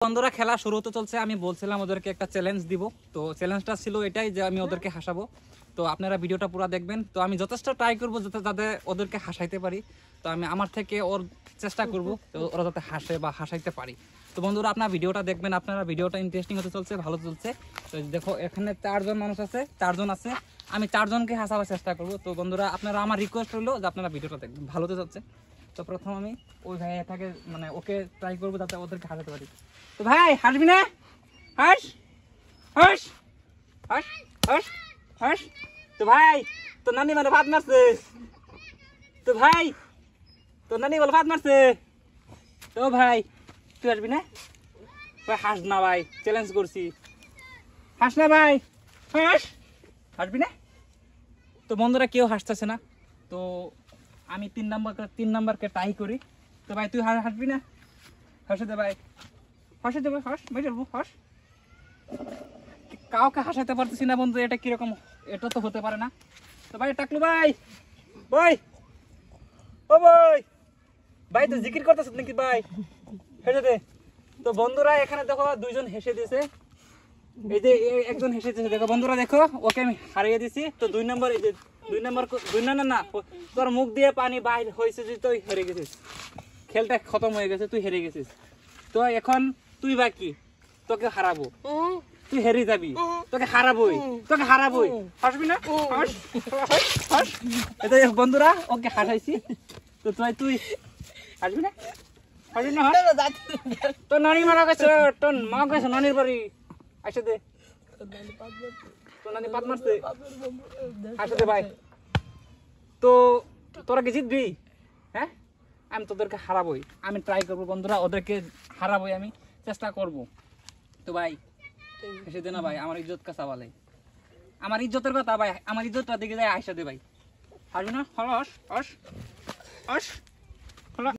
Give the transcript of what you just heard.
বন্ধুরা খেলা শুরু হতে চলছে। আমি বলছিলাম ওদেরকে একটা চ্যালেঞ্জ দিব, তো চ্যালেঞ্জটা ছিল এটাই যে আমি ওদেরকে হাসাবো। তো আপনারা ভিডিওটা পুরো দেখবেন। তো আমি যথেষ্ট ট্রাই করবো যাতে ওদেরকে হাসাইতে পারি। তো আমি আমার থেকে ওর চেষ্টা করব ওরা যাতে হাসে বা হাসাইতে পারি। তো বন্ধুরা আপনারা ভিডিওটা দেখবেন, আপনারা ভিডিওটা ইন্টারেস্টিং হতে চলছে, ভালো চলছে। তো দেখো এখানে 4 জন মানুষ আছে, 4 জন আছে, আমি 4 জনকে হাসাবার চেষ্টা করব। তো বন্ধুরা আপনারা আমার রিকোয়েস্ট হলো যে আপনারা ভিডিওটা দেখবেন, ভালো হতে চলছে। তো প্রথম আমি ওই ভাইটাকে মানে ওকে ট্রাই করবো যাতে ওদেরকে হাসাতে পারি। তো ভাই হাসবি না? হাস হাস হাস হাস হাস। তো ভাই তো নানি মানে ভাত মারছে। তো ভাই তো নানি বলে ভাত মারছে। তো ভাই তুই হাসবি না? ভাই হাস না ভাই, চ্যালেঞ্জ করছি, হাস না ভাই, হাস, হাসবি না? তো বন্ধুরা কেউ হাসতেছে না। তো আমি 3 নাম্বারকে ট্রাই করি। তো ভাই তুই হাসবি না? হাসে দে ভাই, হাসে দেবে, হাস ভাই, যাবো হাস। কাউকে হাসাতে পারতেছি না বন্ধু, এটা কিরকম? এটা তো হতে পারে না। তো ভাই টাকলু ভাই, ভাই ও ভাই, ভাই তো জিকির করতেছ নাকি ভাই? হেসে দে। তো বন্ধুরা এখানে দেখো 2 জন হেসে দিয়েছে, এই যে একজন হেসে দিয়েছে। দেখো বন্ধুরা, দেখো ওকে আমি হারিয়ে দিছি। তো 2 নম্বর, এই যে 2 নম্বর, 2 না তোর মুখ দিয়ে পানি বাইর হয়েছে যে তুই হেরে গেছিস, খেলটা খতম হয়ে গেছে, তুই হেরে গেছিস। তো এখন তুই বাকি, তোকে হারাবো, তুই হেরে যাবি, তোকে হারাবোই, তোকে হারাবোই। হাসবি না? হাস হাস হাস। এটা বন্ধুরা ওকে হাসাইছি। তো তুই হাসবি না? হাসবি না? হাস। তোর নানি মারা গেছে, তোর মা গেছে নানির বাড়ি, আসে দে। তোর নানি পাত মারছে, আসে দে ভাই। তো তোরা কি জিতবি? হ্যাঁ, আমি তোদেরকে হারাবোই, আমি ট্রাই করবো বন্ধুরা, ওদেরকে হারাবোই, আমি চেষ্টা করব। তো ভাই এসে দে না ভাই, আমার ইজ্জত কাছা বলে, আমার ইজ্জতের কথা ভাই, আমার ইজ্জতটা দিকে যায়, আইসা দে ভাই। হাসবি না? হস হস হস।